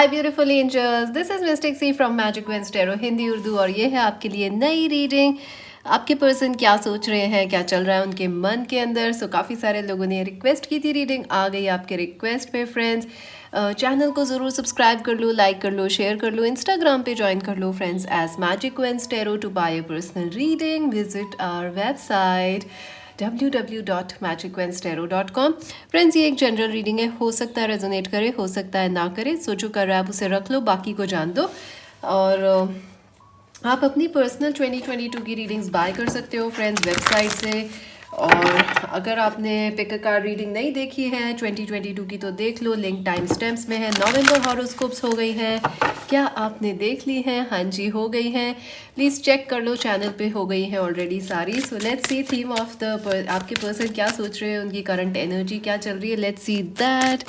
Hi beautiful angels, this is mistake C from magic veins tarot Hindi Urdu. और ये है आपके लिए नई रीडिंग। आपके पर्सन क्या सोच रहे हैं, क्या चल रहा है उनके मन के अंदर। सो काफ़ी सारे लोगों ने रिक्वेस्ट की थी, रीडिंग आ गई आपके रिक्वेस्ट पे फ्रेंड्स। चैनल को ज़रूर सब्सक्राइब कर लो, लाइक कर लो, शेयर कर लो, इंस्टाग्राम पे ज्वाइन कर लो friends as Magic veins Tarot. To buy a personal reading visit our website www.magicwenstarot.com। Friends, ये एक जनरल रीडिंग है, हो सकता है रेजोनेट करे, हो सकता है ना करे। सो जो कर रहा है आप उसे रख लो, बाकी को जान दो। और आप अपनी पर्सनल 2022 की रीडिंग्स बाय कर सकते हो फ्रेंड्स वेबसाइट से। और अगर आपने पिक अ कार्ड रीडिंग नहीं देखी है 2022 की तो देख लो, लिंक टाइम स्टैम्प्स में है। नवंबर हॉरोस्कोप्स हो गई हैं, क्या आपने देख ली हैं? हाँ जी, हो गई हैं। प्लीज़ चेक कर लो, चैनल पे हो गई हैं ऑलरेडी सारी। So let's see theme of the आपके पर्सन क्या सोच रहे हैं, उनकी करंट एनर्जी क्या चल रही है। Let's see that.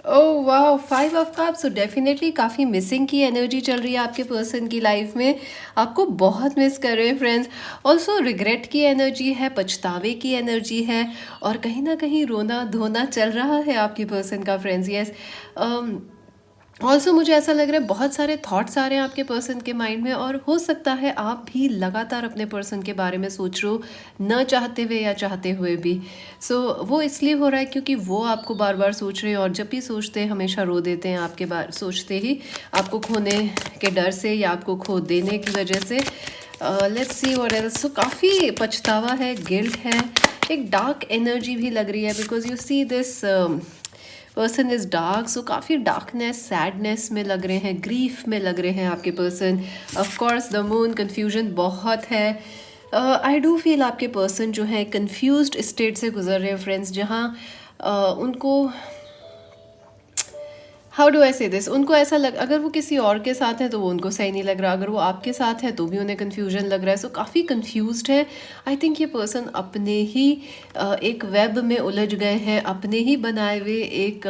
ओह वाह, 5 ऑफ कप्स। सो डेफिनेटली काफ़ी मिसिंग की एनर्जी चल रही है आपके पर्सन की लाइफ में। आपको बहुत मिस कर रहे हैं फ्रेंड्स। ऑल्सो रिग्रेट की एनर्जी है, पछतावे की एनर्जी है, और कहीं ना कहीं रोना धोना चल रहा है आपके पर्सन का फ्रेंड्स। यस, ऑल्सो मुझे ऐसा लग रहा है बहुत सारे थॉट्स आ रहे हैं आपके पर्सन के माइंड में, और हो सकता है आप भी लगातार अपने पर्सन के बारे में सोच रहे हो, न चाहते हुए या चाहते हुए भी। सो वो इसलिए हो रहा है क्योंकि वो आपको बार बार सोच रहे हैं, और जब भी सोचते हैं हमेशा रो देते हैं आपके बारे सोचते ही, आपको खोने के डर से या आपको खो देने की वजह से। Let's see what else. So काफ़ी पछतावा है, गिल्ट है, एक डार्क एनर्जी भी लग रही है, because you see this person is dark. So काफ़ी डार्कनेस, सैडनेस में लग रहे हैं, ग्रीफ में लग रहे हैं आपके person. Of course the moon, confusion बहुत है। आई डू फील आपके पर्सन जो है कन्फ्यूज्ड स्टेट से गुजर रहे हैं फ्रेंड्स, जहाँ उनको, हाउ डू आई से दिस, उनको ऐसा लग, अगर वो किसी और के साथ है तो वो उनको सही नहीं लग रहा, अगर वो आपके साथ है तो भी उन्हें कन्फ्यूजन लग रहा है। सो काफ़ी कन्फ्यूज्ड है। आई थिंक ये पर्सन अपने ही एक वेब में उलझ गए हैं, अपने ही बनाए हुए एक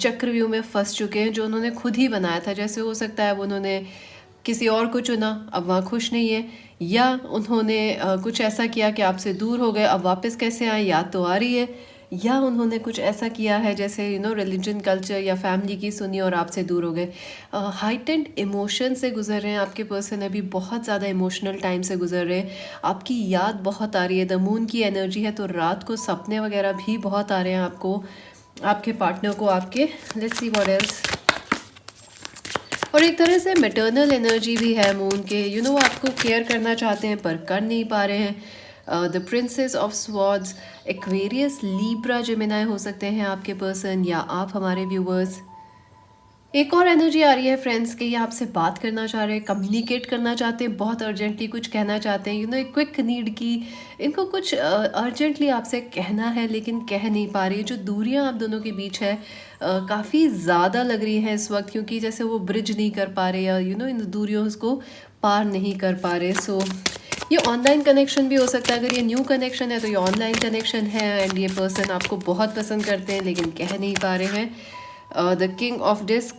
चक्रव्यूह में फंस चुके हैं, जो उन्होंने खुद ही बनाया था। जैसे हो सकता है वो उन्होंने किसी और को चुना, अब वहाँ खुश नहीं है, या उन्होंने कुछ ऐसा किया कि आपसे दूर हो गए, अब वापस कैसे आए, याद तो आ रही है, या उन्होंने कुछ ऐसा किया है जैसे रिलीजन, कल्चर या फैमिली की सुनी और आपसे दूर हो गए। हाइटेंड इमोशन से गुजर रहे हैं आपके पर्सन, अभी बहुत ज़्यादा इमोशनल टाइम से गुजर रहे हैं। आपकी याद बहुत आ रही है, द मून की एनर्जी है, तो रात को सपने वगैरह भी बहुत आ रहे हैं आपको, आपके पार्टनर को आपके। Let's see what else. और एक तरह से मैटरनल एनर्जी भी है मून के, वो आपको केयर करना चाहते हैं पर कर नहीं पा रहे हैं। The princess of swords, Aquarius, Libra, Gemini हो सकते हैं आपके पर्सन, या आप हमारे व्यूवर्स। एक और एनर्जी आ रही है फ्रेंड्स कि ये आपसे बात करना चाह रहे हैं, कम्युनिकेट करना चाहते हैं, बहुत अर्जेंटली कुछ कहना चाहते हैं, एक क्विक नीड की, इनको कुछ अर्जेंटली आपसे कहना है लेकिन कह नहीं पा रही। जो दूरियां आप दोनों के बीच है काफ़ी ज़्यादा लग रही हैं इस वक्त, क्योंकि जैसे वो ब्रिज नहीं कर पा रहे, या इन दूरियों को पार नहीं कर पा रहे। सो ये ऑनलाइन कनेक्शन भी हो सकता है। अगर ये न्यू कनेक्शन है तो ये ऑनलाइन कनेक्शन है, एंड ये पर्सन आपको बहुत पसंद करते हैं लेकिन कह नहीं पा रहे हैं। The king of disc,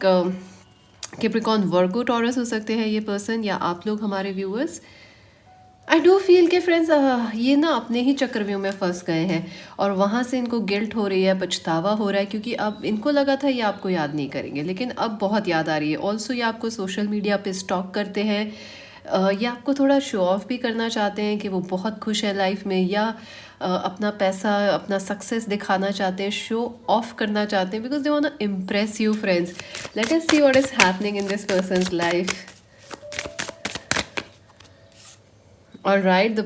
Capricorn, Virgo, Taurus हो सकते हैं ये पर्सन, या आप लोग हमारे व्यूअर्स। आई डू फील के फ्रेंड्स ये ना अपने ही चक्रव्यूह में फंस गए हैं, और वहाँ से इनको गिल्ट हो रही है, पछतावा हो रहा है, क्योंकि अब इनको लगा था ये आपको याद नहीं करेंगे, लेकिन अब बहुत याद आ रही है। ऑल्सो ये आपको सोशल मीडिया पे स्टॉक करते हैं, ये आपको थोड़ा शो ऑफ भी करना चाहते हैं कि वो बहुत खुश है लाइफ में, या अपना पैसा, अपना सक्सेस दिखाना चाहते हैं, शो ऑफ करना चाहते हैं, because they want to impress you friends. Let us see what is happening in this person's life. Alright, the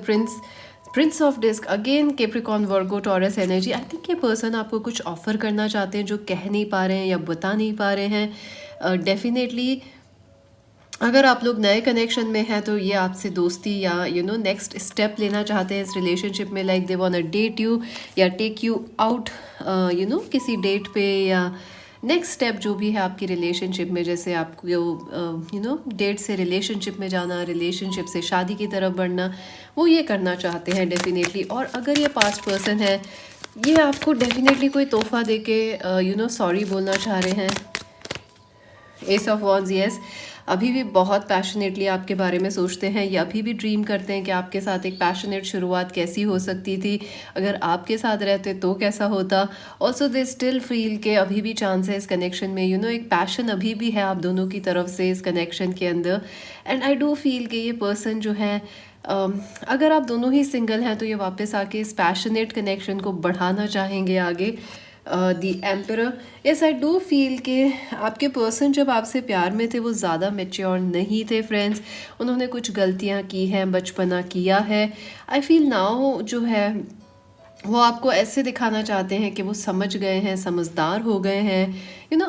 prince of disc, again Capricorn, Virgo, Taurus energy. I think ये person आपको कुछ offer करना चाहते हैं जो कह नहीं पा रहे हैं या बता नहीं पा रहे हैं। डेफिनेटली अगर आप लोग नए कनेक्शन में हैं तो ये आपसे दोस्ती या नेक्स्ट स्टेप लेना चाहते हैं इस रिलेशनशिप में, like they want to date you या टेक यू आउट किसी डेट पे, या नेक्स्ट स्टेप जो भी है आपकी रिलेशनशिप में, जैसे आपको डेट से रिलेशनशिप में जाना, रिलेशनशिप से शादी की तरफ बढ़ना, वो ये करना चाहते हैं डेफिनेटली। और अगर ये पास्ट पर्सन है, ये आपको डेफिनेटली कोई तोहफा दे के सॉरी बोलना चाह रहे हैं। एस ऑफ वॉन्स, यस, अभी भी बहुत पैशनेटली आपके बारे में सोचते हैं या अभी भी ड्रीम करते हैं कि आपके साथ एक पैशनेट शुरुआत कैसी हो सकती थी, अगर आपके साथ रहते तो कैसा होता। ऑल्सो दे स्टिल फील के अभी भी चांस है इस कनेक्शन में, एक पैशन अभी भी है आप दोनों की तरफ से इस कनेक्शन के अंदर। एंड आई डू फील कि ये पर्सन जो है अगर आप दोनों ही सिंगल हैं तो ये वापस आके इस पैशनेट कनेक्शन को बढ़ाना चाहेंगे आगे। The Emperor, yes I do feel कि आपके पर्सन जब आपसे प्यार में थे वो ज़्यादा मेच्योर नहीं थे फ्रेंड्स, उन्होंने कुछ गलतियां की हैं, बचपना किया है। आई फील नाउ जो है वो आपको ऐसे दिखाना चाहते हैं कि वो समझ गए हैं, समझदार हो गए हैं,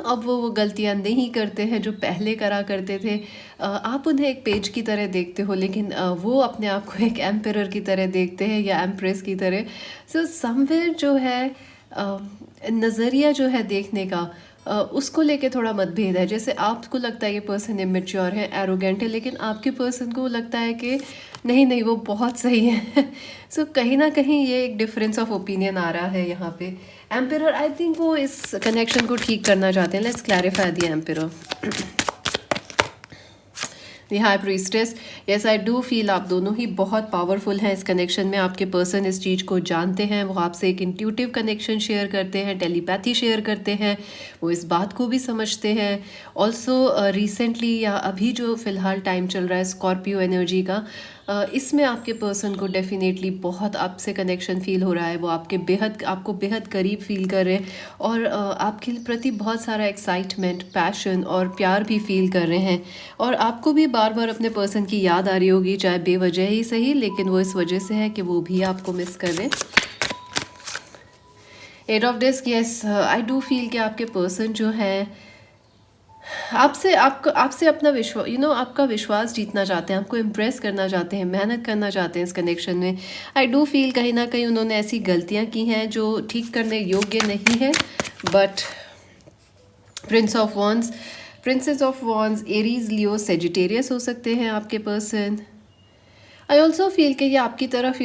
अब वो गलतियां नहीं करते हैं जो पहले करा करते थे। आप उन्हें एक पेज की तरह देखते हो लेकिन वो अपने आप को एक एम्परर की तरह देखते हैं या एम्प्रेस की तरह। सो समवेयर जो है नज़रिया जो है देखने का उसको लेके थोड़ा मतभेद है। जैसे आपको लगता है ये पर्सन इमेच्योर है, एरोगेंट है, लेकिन आपके पर्सन को लगता है कि नहीं नहीं वो बहुत सही है। सो कहीं ना कहीं ये एक डिफरेंस ऑफ ओपिनियन आ रहा है यहाँ पे। एम्परर आई थिंक वो इस कनेक्शन को ठीक करना चाहते हैं। Let's clarify the emperor. The high priestess, yes I do feel आप दोनों ही बहुत पावरफुल हैं इस कनेक्शन में। आपके पर्सन इस चीज़ को जानते हैं, वो आपसे एक इंट्यूटिव कनेक्शन शेयर करते हैं, टेलीपैथी शेयर करते हैं, वो इस बात को भी समझते हैं। ऑल्सो रिसेंटली या अभी जो फ़िलहाल टाइम चल रहा है स्कॉर्पियो एनर्जी का, इसमें आपके पर्सन को डेफिनेटली बहुत आपसे कनेक्शन फील हो रहा है। वो आपको बेहद करीब फील कर रहे हैं और आपके प्रति बहुत सारा एक्साइटमेंट, पैशन और प्यार भी फील कर रहे हैं। और आपको भी बार बार अपने पर्सन की याद आ रही होगी, चाहे बेवजह ही सही, लेकिन वो इस वजह से है कि वो भी आपको मिस कर रहे हैं। Eight of disc, yes I do feel कि आपके पर्सन जो है आपसे अपना विश्वास आपका विश्वास जीतना चाहते हैं, आपको इम्प्रेस करना चाहते हैं, मेहनत करना चाहते हैं इस कनेक्शन में। आई डू फील कहीं ना कहीं उन्होंने ऐसी गलतियां की हैं जो ठीक करने योग्य नहीं है। But princess of wands, Aries, Leo, Sagittarius हो सकते हैं आपके पर्सन। आई ऑल्सो फील कि ये आपकी तरफ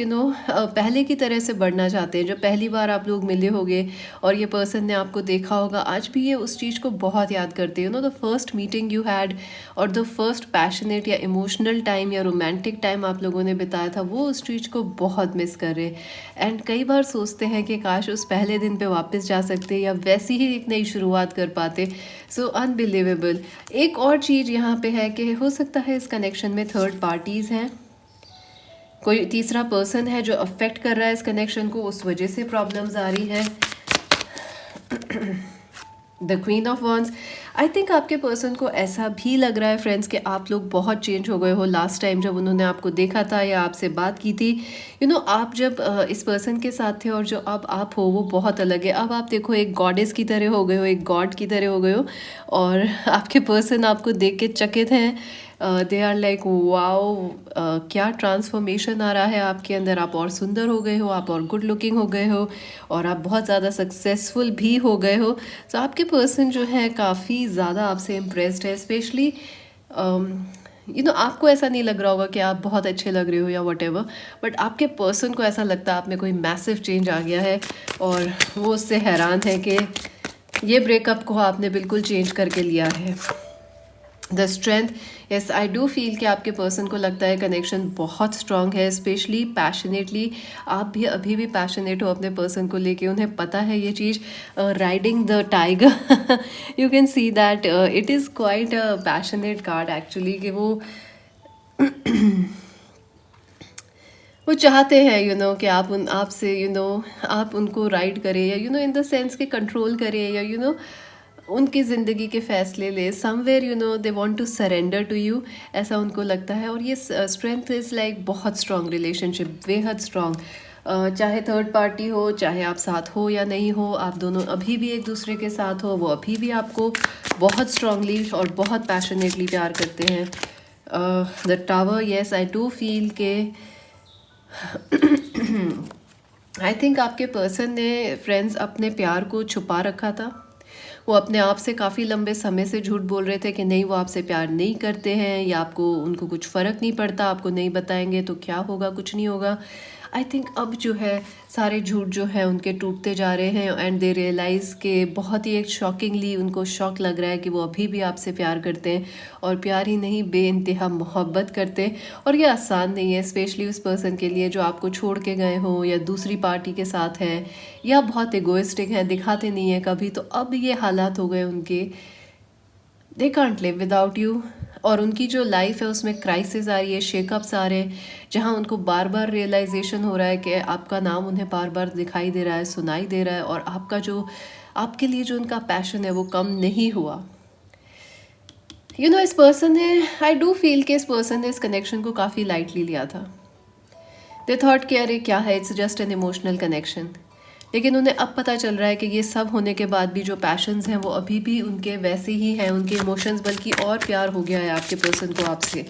पहले की तरह से बढ़ना चाहते हैं। जब पहली बार आप लोग मिले होंगे और ये पर्सन ने आपको देखा होगा, आज भी ये उस चीज़ को बहुत याद करते हैं। The first meeting you had और द फर्स्ट पैशनेट या इमोशनल टाइम या रोमांटिक टाइम आप लोगों ने बिताया था, वो उस चीज़ को बहुत मिस कर रहे हैं। एंड कई बार सोचते हैं कि काश उस पहले दिन पे वापस जा सकते या वैसी ही एक नई शुरुआत कर पाते। सो अनबिलीवेबल। एक और चीज़ यहाँ पे है कि हो सकता है इस कनेक्शन में थर्ड पार्टीज़ हैं, कोई तीसरा पर्सन है जो अफेक्ट कर रहा है इस कनेक्शन को, उस वजह से प्रॉब्लम्स आ रही है। The queen of wands, I think आपके पर्सन को ऐसा भी लग रहा है फ्रेंड्स कि आप लोग बहुत चेंज हो गए हो लास्ट टाइम जब उन्होंने आपको देखा था या आपसे बात की थी। आप जब इस पर्सन के साथ थे और जो अब आप हो वो बहुत अलग है। अब आप देखो एक गॉडेस की तरह हो गए हो, एक गॉड की तरह हो गए हो, और आपके पर्सन आपको देख के चकित हैं। दे आर लाइक वाओ, क्या ट्रांसफॉर्मेशन आ रहा है आपके अंदर। आप और सुंदर हो गए हो, आप और गुड लुकिंग हो गए हो, और आप बहुत ज़्यादा सक्सेसफुल भी हो गए हो। तो आपके पर्सन जो है काफ़ी ज़्यादा आपसे इम्प्रेस्ड है। स्पेशली आपको ऐसा नहीं लग रहा होगा कि आप बहुत अच्छे लग रहे हो या वट एवर, बट आपके पर्सन को ऐसा लगता है आप में कोई मैसिव चेंज आ गया है और वो उससे हैरान है कि ये ब्रेकअप को आपने बिल्कुल चेंज करके लिया है। The strength, yes I do feel कि आपके पर्सन को लगता है कनेक्शन बहुत स्ट्रांग है, स्पेशली पैशनेटली। आप भी अभी भी पैशनेट हो अपने पर्सन को लेके, उन्हें पता है ये चीज़। Riding the tiger, you can see that it is quite a passionate card actually, कि वो चाहते हैं कि आप उनको राइड करें या इन द सेंस के कंट्रोल करें या उनकी ज़िंदगी के फैसले ले। Somewhere they want to surrender to you, ऐसा उनको लगता है। और ये स्ट्रेंथ इज़ लाइक बहुत स्ट्रॉन्ग रिलेशनशिप, बेहद स्ट्रॉन्ग। चाहे थर्ड पार्टी हो, चाहे आप साथ हो या नहीं हो, आप दोनों अभी भी एक दूसरे के साथ हो, वो अभी भी आपको बहुत स्ट्रांगली और बहुत पैशनेटली प्यार करते हैं। The tower, yes I do feel के आई थिंक आपके पर्सन ने फ्रेंड्स अपने प्यार को छुपा रखा था। वो अपने आप से काफ़ी लंबे समय से झूठ बोल रहे थे कि नहीं वो आपसे प्यार नहीं करते हैं या उनको कुछ फ़र्क नहीं पड़ता, आपको नहीं बताएंगे तो क्या होगा, कुछ नहीं होगा। आई थिंक अब जो है सारे झूठ जो है उनके टूटते जा रहे हैं एंड दे रियलाइज़ के बहुत ही एक शॉकिंगली उनको शॉक लग रहा है कि वो अभी भी आपसे प्यार करते हैं, और प्यार ही नहीं बेइंतहा मोहब्बत करते हैं। और ये आसान नहीं है, स्पेशली उस पर्सन के लिए जो आपको छोड़ के गए हों या दूसरी पार्टी के साथ हैं या बहुत एगोइस्टिक हैं, दिखाते नहीं हैं कभी। तो अब ये हालात हो गए उनके, they can't live without you. और उनकी जो लाइफ है उसमें क्राइसिस आ रही है, शेकअप्स आ रहे हैं, जहाँ उनको बार बार रियलाइजेशन हो रहा है कि आपका नाम उन्हें बार बार दिखाई दे रहा है, सुनाई दे रहा है, और आपका जो आपके लिए जो उनका पैशन है वो कम नहीं हुआ। इस पर्सन ने, आई डू फील कि इस पर्सन ने इस कनेक्शन को काफ़ी लाइटली लिया था। दे थॉट कि अरे क्या है, it's just an emotional connection. लेकिन उन्हें अब पता चल रहा है कि ये सब होने के बाद भी जो पैशंस हैं वो अभी भी उनके वैसे ही हैं, उनके इमोशंस, बल्कि और प्यार हो गया है आपके पर्सन को आपसे।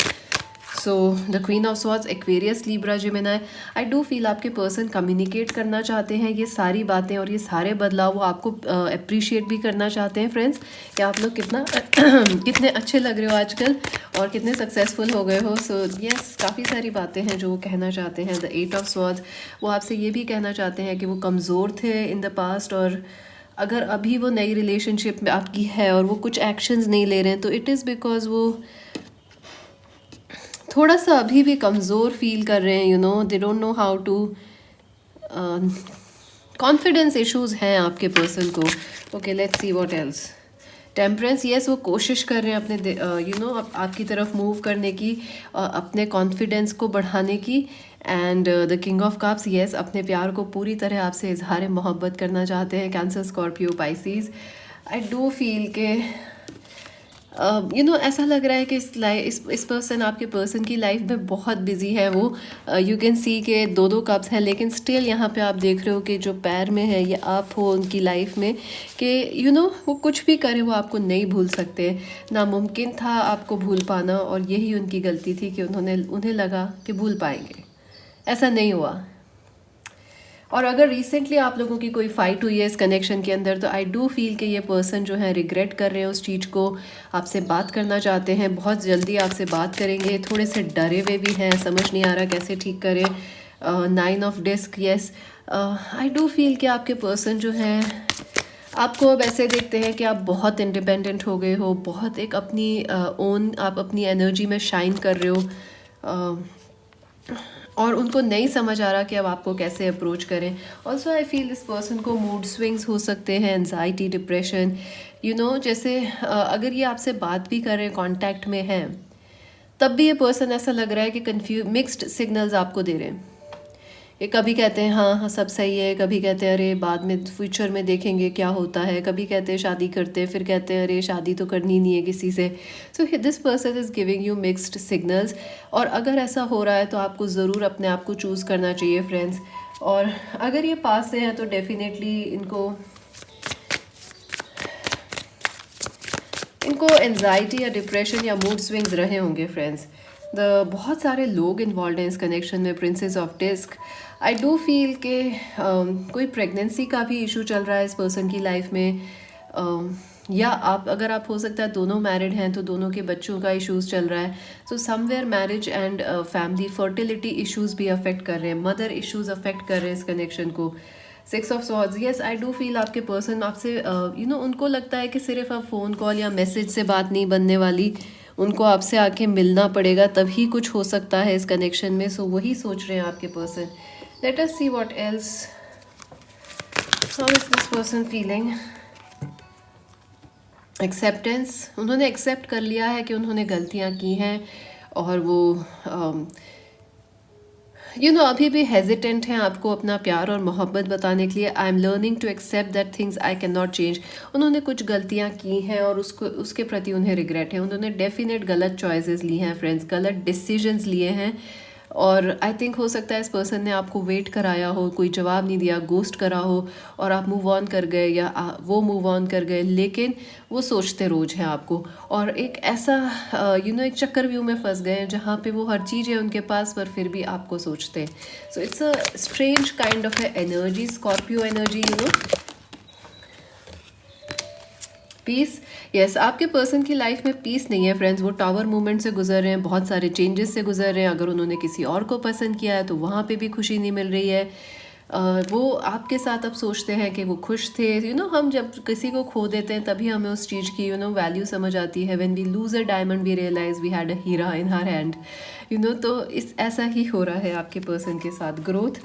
So the queen of swords, Aquarius, Libra, Gemini, I do feel आपके पर्सन कम्युनिकेट करना चाहते हैं ये सारी बातें और ये सारे बदलाव वो आपको अप्रिशिएट भी करना चाहते हैं। फ्रेंड्स, कि आप लोग कितना कितने अच्छे लग रहे हो आजकल और कितने सक्सेसफुल हो गए हो। सो यस, काफ़ी सारी बातें हैं जो वो कहना चाहते हैं। द 8 ऑफ स्वॉर्ड्स, वो आपसे ये भी कहना चाहते हैं कि वो कमज़ोर थे इन द पास्ट, और अगर अभी वो नई रिलेशनशिप में आपकी है और वो कुछ एक्शंस नहीं ले रहे हैं तो इट इज़ बिकॉज वो थोड़ा सा अभी भी कमज़ोर फील कर रहे हैं। They don't know how to, confidence issues हैं आपके पर्सन को। Okay, let's see what else. Temperance, yes, वो कोशिश कर रहे हैं अपने आपकी तरफ मूव करने की, अपने कॉन्फिडेंस को बढ़ाने की। And the king of cups, yes, अपने प्यार को पूरी तरह आपसे इजहार मोहब्बत करना चाहते हैं। Cancer, Scorpio, Pisces, I do feel के ऐसा लग रहा है कि इस पर्सन, आपके पर्सन की लाइफ में बहुत बिजी है वो। यू कैन सी के 2 कप्स हैं, लेकिन स्टिल यहाँ पे आप देख रहे हो कि जो पैर में है ये आप हो उनकी लाइफ में, कि वो कुछ भी करे वो आपको नहीं भूल सकते। नामुमकिन था आपको भूल पाना, और यही उनकी गलती थी कि उन्हें लगा कि भूल पाएंगे, ऐसा नहीं हुआ। और अगर रिसेंटली आप लोगों की कोई फाइट हुई है इस कनेक्शन के अंदर, तो आई डू फील कि ये पर्सन जो है रिग्रेट कर रहे हैं उस चीज़ को, आपसे बात करना चाहते हैं, बहुत जल्दी आपसे बात करेंगे, थोड़े से डरे हुए भी हैं, समझ नहीं आ रहा कैसे ठीक करें। 9 of disc, yes, I do feel कि आपके पर्सन जो हैं आपको अब ऐसे देखते हैं कि आप बहुत इंडिपेंडेंट हो गए हो, बहुत एक अपनी ओन, आप अपनी एनर्जी में शाइन कर रहे हो, और उनको नहीं समझ आ रहा कि अब आपको कैसे अप्रोच करें। ऑल्सो आई फील इस पर्सन को मूड स्विंग्स हो सकते हैं, एनजाइटी, डिप्रेशन, जैसे अगर ये आपसे बात भी कर रहे हैं, कांटेक्ट में हैं, तब भी ये पर्सन ऐसा लग रहा है कि मिक्स्ड सिग्नल्स आपको दे रहे हैं। ये कभी कहते हैं हाँ हाँ सब सही है, कभी कहते हैं अरे बाद में फ्यूचर में देखेंगे क्या होता है, कभी कहते हैं शादी करते हैं, फिर कहते हैं अरे शादी तो करनी नहीं है किसी से। So this person is giving you mixed signals, और अगर ऐसा हो रहा है तो आपको ज़रूर अपने आप को चूज़ करना चाहिए फ्रेंड्स। और अगर ये पास से हैं तो डेफिनेटली इनको एनजाइटी या डिप्रेशन या मूड स्विंग्स रहे होंगे फ्रेंड्स। बहुत सारे लोग इन्वॉल्व हैं इस कनेक्शन में। Princess of disc, I do feel के कोई प्रेगनेंसी का भी इशू चल रहा है इस पर्सन की लाइफ में, या अगर आप हो सकता है दोनों मैरिड हैं तो दोनों के बच्चों का इश्यूज चल रहा है। So somewhere marriage and family fertility issues भी अफेक्ट कर रहे हैं, मदर इश्यूज अफेक्ट कर रहे हैं इस कनेक्शन को। 6 of swords, yes, I do feel आपके पर्सन आपसे उनको लगता है कि सिर्फ आप फ़ोन कॉल या मैसेज से बात नहीं बनने वाली, उनको आपसे आके मिलना पड़ेगा तभी कुछ हो सकता है इस कनेक्शन में। सो वही सोच रहे हैं आपके person. Late us see what else, how is this person feeling. Acceptance, उन्होंने एक्सेप्ट कर लिया है कि उन्होंने गलतियां की हैं, और वो अभी भी हेजिटेंट हैं आपको अपना प्यार और मोहब्बत बताने के लिए। I am learning to accept that things I cannot नॉट चेंज। उन्होंने कुछ गलतियां की हैं और उसके प्रति उन्हें रिग्रेट है। उन्होंने डेफिनेट गलत चॉइसेस ली हैं फ्रेंड्स, गलत डिसीजंस लिए हैं, और आई थिंक हो सकता है इस पर्सन ने आपको वेट कराया हो, कोई जवाब नहीं दिया, गोस्ट करा हो, और आप मूव ऑन कर गए या वो मूव ऑन कर गए, लेकिन वो सोचते रोज हैं आपको, और एक ऐसा एक चक्रव्यूह में फंस गए हैं जहाँ पे वो हर चीज़ है उनके पास पर फिर भी आपको सोचते हैं। So it's a strange kind of energy, Scorpio energy, peace, yes, आपके पर्सन की लाइफ में पीस नहीं है फ्रेंड्स। वो टावर मूवमेंट से गुजर रहे हैं, बहुत सारे चेंजेस से गुजर रहे हैं। अगर उन्होंने किसी और को पसंद किया है तो वहाँ पे भी खुशी नहीं मिल रही है। वो आपके साथ अब सोचते हैं कि वो खुश थे। हम जब किसी को खो देते हैं तभी हमें उस चीज़ की वैल्यू समझ आती है। When we lose a diamond we realise we had a हीरा इन हर हैंड। तो इस ऐसा ही हो रहा है आपके पर्सन के साथ। ग्रोथ,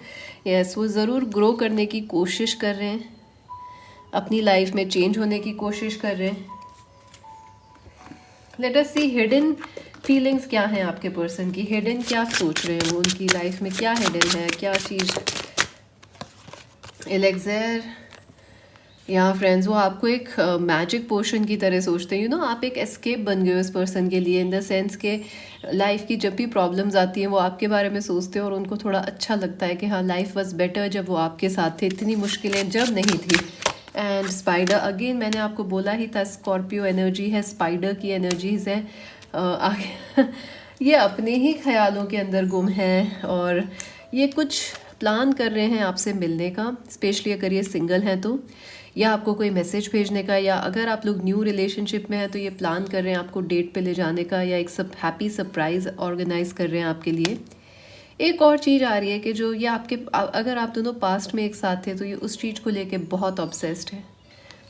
यस, वो ज़रूर ग्रो करने की कोशिश कर रहे हैं, अपनी लाइफ में चेंज होने की कोशिश कर रहे हैं। लेट अस सी हिडन फीलिंग्स क्या हैं आपके पर्सन की। हिडन क्या सोच रहे हैं वो, उनकी लाइफ में क्या हिडन है, क्या चीज़। एलेक्जर, यहाँ फ्रेंड्स, वो आपको एक मैजिक पोशन की तरह सोचते हैं। आप एक एस्केप बन गए हो इस पर्सन के लिए, इन द सेंस के लाइफ की जब भी प्रॉब्लम्स आती हैं वो आपके बारे में सोचते हैं और उनको थोड़ा अच्छा लगता है कि हाँ, लाइफ वाज बेटर जब वो आपके साथ थे, इतनी मुश्किलें जब नहीं थी। एंड स्पाइडर, अगेन मैंने आपको बोला ही था, स्कॉर्पियो एनर्जी है, स्पाइडर की एनर्जीज है। आगे ये अपने ही ख्यालों के अंदर गुम है और ये कुछ प्लान कर रहे हैं आपसे मिलने का, स्पेशली अगर ये सिंगल हैं तो, या आपको कोई मैसेज भेजने का, या अगर आप लोग न्यू रिलेशनशिप में हैं तो ये प्लान कर रहे हैं आपको डेट पे ले जाने का, या एक हैप्पी सरप्राइज़ ऑर्गेनाइज कर रहे हैं आपके लिए। एक और चीज़ आ रही है कि जो ये आपके, अगर आप दोनों पास्ट में एक साथ थे तो ये उस चीज़ को लेके बहुत ऑब्सेस्ड है,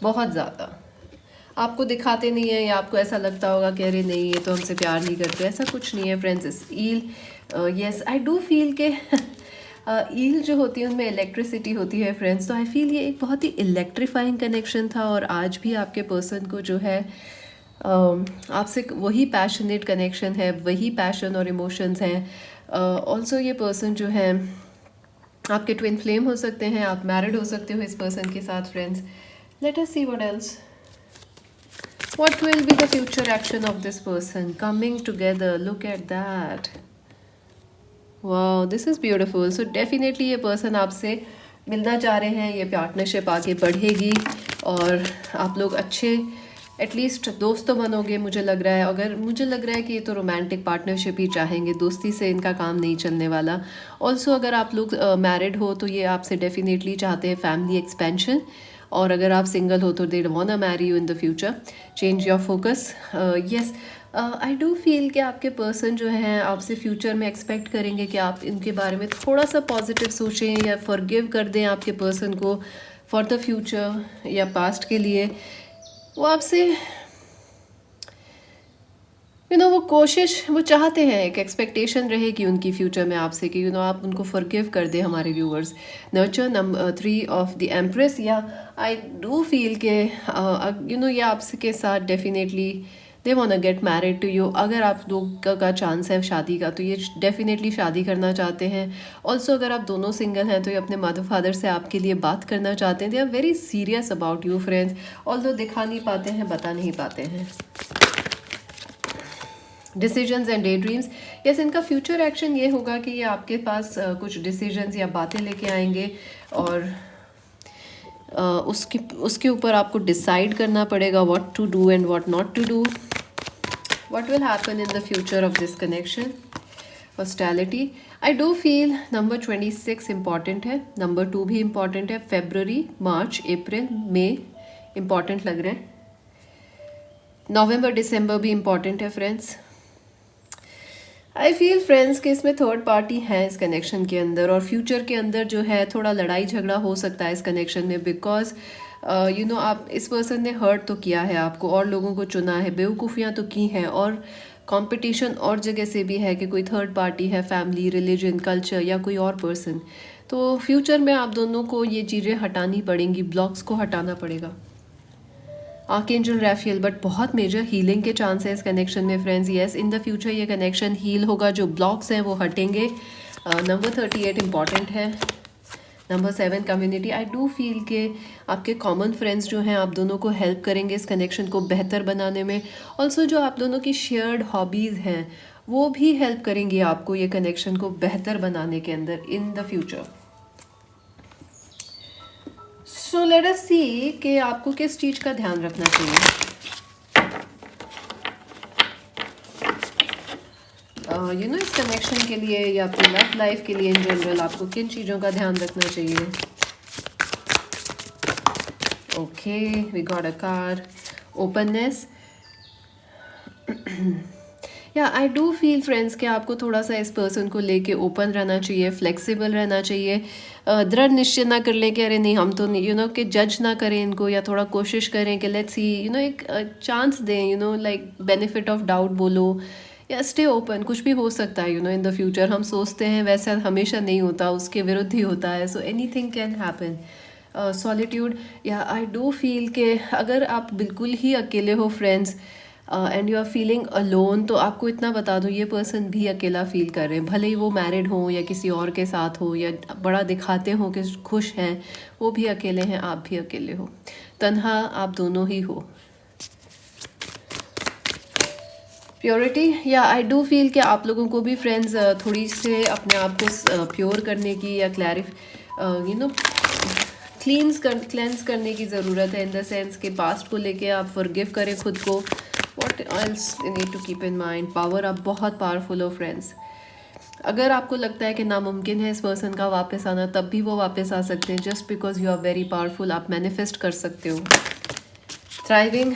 बहुत ज़्यादा। आपको दिखाते नहीं है, या आपको ऐसा लगता होगा कि अरे नहीं ये तो हमसे प्यार नहीं करते, ऐसा कुछ नहीं है फ्रेंड्स। इस ईल, यस, आई डू फील के ईल जो होती है उनमें इलेक्ट्रिसिटी होती है फ्रेंड्स, तो आई फील ये एक बहुत ही इलेक्ट्रीफाइंग कनेक्शन था और आज भी आपके पर्सन को जो है आपसे वही पैशनेट कनेक्शन है, वही पैशन और इमोशंस हैं। ऑल्सो ये पर्सन जो है आपके ट्विन फ्लेम हो सकते हैं, आप मैरिड हो सकते हो इस पर्सन के साथ friends. Let us see what else, what will be the future action of this person coming together, look at that, wow, this is beautiful। so definitely ये person आपसे मिलना चाह रहे हैं, ये पार्टनरशिप आगे बढ़ेगी और आप लोग अच्छे एटलीस्ट दोस्त तो बनोगे मुझे लग रहा है। अगर मुझे लग रहा है कि ये तो रोमांटिक पार्टनरशिप ही चाहेंगे, दोस्ती से इनका काम नहीं चलने वाला। ऑल्सो अगर आप लोग मैरिड हो तो ये आपसे डेफिनेटली चाहते हैं फैमिली एक्सपेंशन, और अगर आप सिंगल हो तो they want marry you in the future, change your focus. Yes, I do feel कि आपके पर्सन जो हैं आपसे फ्यूचर में एक्सपेक्ट करेंगे कि आप इनके बारे में थोड़ा सा पॉजिटिव सोचें या फॉरगिव कर दें आपके पर्सन को फॉर द फ्यूचर या पास्ट के लिए। वो आपसे वो कोशिश, वो चाहते हैं, एक एक्सपेक्टेशन रहेगी उनकी फ्यूचर में आपसे कि आप उनको फॉरगिव कर दें हमारे viewers. Nurture, number 3 of the empress, या आई डू फील के ये आपसे के साथ definitely they want get married to you. अगर आप लोग का चांस है शादी का तो ये डेफिनेटली शादी करना चाहते हैं। ऑल्सो अगर आप दोनों सिंगल हैं तो ये अपने मदर फादर से आपके लिए बात करना चाहते हैं। They are very serious about you friends, although दिखा नहीं पाते हैं, बता नहीं पाते हैं। Decisions and daydreams, yes, इनका फ्यूचर एक्शन ये होगा कि ये आपके पास कुछ डिसीजंस या बातें लेके आएंगे और उसके ऊपर आपको डिसाइड करना पड़ेगा what to do and what not to do. What will happen in the future of this connection. Hostility, I do feel number 26 important है, नंबर 2 भी इम्पॉर्टेंट है, फेब्रुवरी, मार्च, अप्रैल, मई इम्पॉर्टेंट लग रहे हैं, नवंबर, दिसंबर भी इम्पॉर्टेंट है फ्रेंड्स। आई फील फ्रेंड्स कि इसमें थर्ड पार्टी है इस कनेक्शन के अंदर, और फ्यूचर के अंदर जो है थोड़ा लड़ाई झगड़ा हो सकता है इस कनेक्शन में, बिकॉज आप इस पर्सन ने हर्ट तो किया है आपको और लोगों को चुना है, बेवकूफ़ियाँ तो की हैं, और कंपटीशन और जगह से भी है कि कोई थर्ड पार्टी है, फैमिली, रिलीजन, कल्चर या कोई और पर्सन। तो फ्यूचर में आप दोनों को ये चीज़ें हटानी पड़ेंगी, ब्लॉक्स को हटाना पड़ेगा। आर्कएंजल रैफियल, बट बहुत मेजर हीलिंग के चांस है इस कनेक्शन में friends. Yes, in the future ये कनेक्शन हील होगा, जो ब्लॉक्स हैं वो हटेंगे। नंबर 38 इम्पॉर्टेंट है, number 7 community. I do feel के आपके कॉमन फ्रेंड्स जो हैं आप दोनों को हेल्प करेंगे इस कनेक्शन को बेहतर बनाने में। ऑल्सो जो आप दोनों की शेयर्ड हॉबीज़ हैं वो भी हेल्प करेंगी आपको ये कनेक्शन को बेहतर बनाने के अंदर in the future. So let us see कि आपको किस चीज़ का ध्यान रखना चाहिए। इस कनेक्शन के लिए या अपनी लव लाइफ के लिए इन जनरल आपको किन चीज़ों का ध्यान रखना चाहिए। Okay, we got a card. Openness. या आई डू फील फ्रेंड्स कि आपको थोड़ा सा इस पर्सन को लेके ओपन रहना चाहिए, फ्लेक्सिबल रहना चाहिए। दृढ़ निश्चय ना कर लें कि अरे नहीं हम तो नहीं, कि जज ना करें इनको, या थोड़ा कोशिश करें कि लेट्स सी, एक चांस दें, लाइक बेनिफिट ऑफ डाउट बोलो, या स्टे ओपन। कुछ भी हो सकता है इन द फ्यूचर। हम सोचते हैं वैसा हमेशा नहीं होता, उसके विरुद्ध ही होता है। So any thing can happen. Solitude, या आई डू फील कि अगर आप बिल्कुल ही अकेले हो friends and you are feeling alone, तो आपको इतना बता दूँ ये पर्सन भी अकेला फील कर रहे हैं। भले ही वो मैरिड हो या किसी और के साथ हो, या बड़ा दिखाते हो कि खुश हैं, वो भी अकेले हैं, आप भी अकेले हो, तन्हा आप दोनों ही हो। प्योरिटी, या आई डू फील कि आप लोगों को भी फ्रेंड्स थोड़ी से अपने आप को प्योर करने की, या क्लेंस करने की ज़रूरत है, इन द सेंस के पास्ट को लेके आप फॉरगिव करें खुद को। What else you need to keep in mind? Power, आप बहुत पावरफुल हो फ्रेंड्स। अगर आपको लगता है कि नामुमकिन है इस पर्सन का वापस आना, तब भी वो वापस आ सकते हैं, just because you are very powerful. आप मैनिफेस्ट कर सकते हो। थ्राइविंग,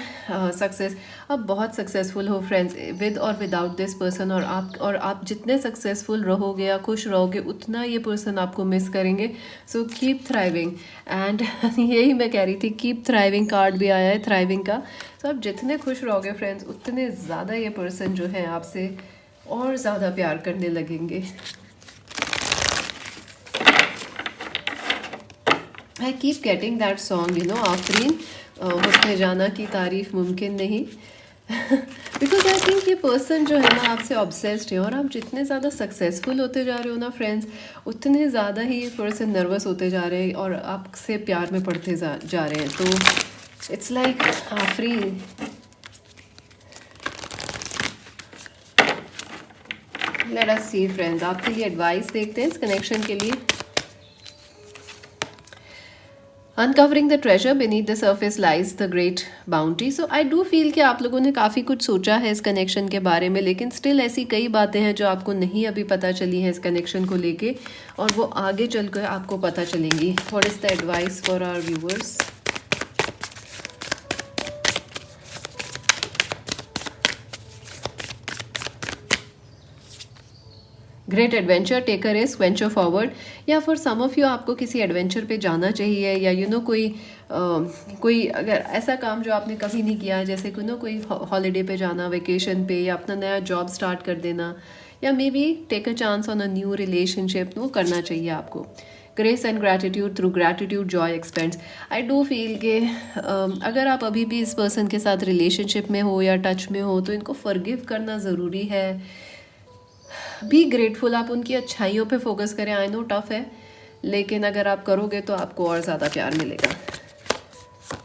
सक्सेस, आप बहुत सक्सेसफुल हो फ्रेंड्स, विद और विदाउट दिस पर्सन। और आप जितने सक्सेसफुल रहोगे या खुश रहोगे, उतना ये पर्सन आपको मिस करेंगे। So keep thriving. एंड यही मैं कह रही थी, कीप थ्राइविंग कार्ड भी आया है थ्राइविंग का। तो आप जितने खुश रहोगे फ्रेंड्स, उतने ज़्यादा ये पर्सन जो है आपसे और ज़्यादा प्यार करने लगेंगे। I keep getting that song Afreen, हुस्न जाना की तारीफ मुमकिन नहीं। बिकॉज आई थिंक ये पर्सन जो है ना आपसे ऑब्सेस्ड है, और आप जितने ज़्यादा सक्सेसफुल होते जा रहे हो ना फ्रेंड्स, उतने ज़्यादा ही ये पर्सन नर्वस होते जा रहे हैं और आपसे प्यार में पड़ते जा रहे हैं। तो इट्स लाइक आफरीन। लेट अस सी फ्रेंड्स, आपके लिए एडवाइस देखते हैं इस कनेक्शन के लिए। Uncovering the treasure beneath the surface lies the great bounty. So I do feel कि आप लोगों ने काफ़ी कुछ सोचा है इस कनेक्शन के बारे में, लेकिन स्टिल ऐसी कई बातें हैं जो आपको नहीं अभी पता चली हैं इस कनेक्शन को लेके, और वो आगे चलकर आपको पता चलेंगी। What is the advice for our viewers? Great adventure, take a risk, venture forward. या फॉर सम ऑफ यू आपको किसी एडवेंचर पे जाना चाहिए, या कोई अगर ऐसा काम जो आपने कभी नहीं किया, जैसे कोई हॉलीडे पे जाना, वेकेशन पे, या अपना नया जॉब स्टार्ट कर देना, या maybe take a chance on a new relationship, वो करना चाहिए आपको। Grace and gratitude, through gratitude joy expands. I do feel कि अगर आप अभी भी इस पर्सन के साथ रिलेशनशिप में हो या टच में हो, तो इनको फॉरगिव करना ज़रूरी है। बी ग्रेटफुल, आप उनकी अच्छाइयों पे फोकस करें। आई नो टफ है, लेकिन अगर आप करोगे तो आपको और ज़्यादा प्यार मिलेगा।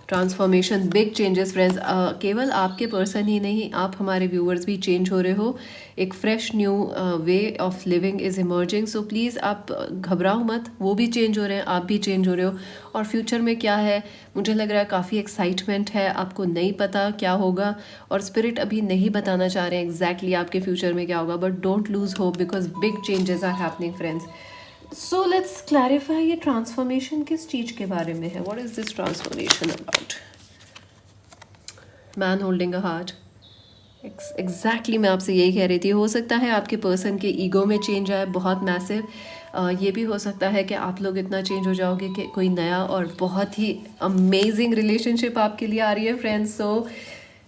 Transformation, big changes friends. केवल आपके पर्सन ही नहीं, आप हमारे व्यूअर्स भी चेंज हो रहे हो। एक fresh new way of living is emerging. So please आप घबराओ मत, वो भी चेंज हो रहे हैं, आप भी चेंज हो रहे हो। और फ्यूचर में क्या है, मुझे लग रहा है काफ़ी एक्साइटमेंट है, आपको नहीं पता क्या होगा, और स्पिरिट अभी नहीं बताना चाह रहे हैं एग्जैक्टली आपके फ्यूचर में क्या होगा। But don't lose hope, because big changes are happening friends. So let's clarify, ये ट्रांसफॉर्मेशन किस चीज़ के बारे में है? What is this transformation about? Man holding a heart. Exactly मैं आपसे यही कह रही थी। हो सकता है आपके पर्सन के ईगो में चेंज आए बहुत मैसिव। ये भी हो सकता है कि आप लोग इतना चेंज हो जाओगे कि कोई नया और बहुत ही अमेजिंग रिलेशनशिप आपके लिए आ रही है friends. So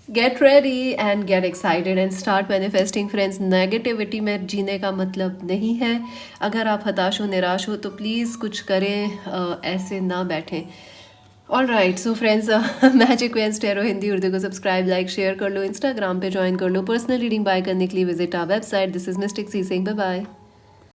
get ready and get excited and start manifesting friends. Negativity में जीने का मतलब नहीं है। अगर आप हताश हो, निराश हो, तो प्लीज़ कुछ करें, ऐसे ना बैठें। All right, so friends, Magic Wens Tarot Hindi Urdu को सब्सक्राइब, लाइक, शेयर कर लो, इंस्टाग्राम पे ज्वाइन कर लो। पर्सनल रीडिंग बाय करने के लिए visit our website. This is Mystic C Singh. Bye bye.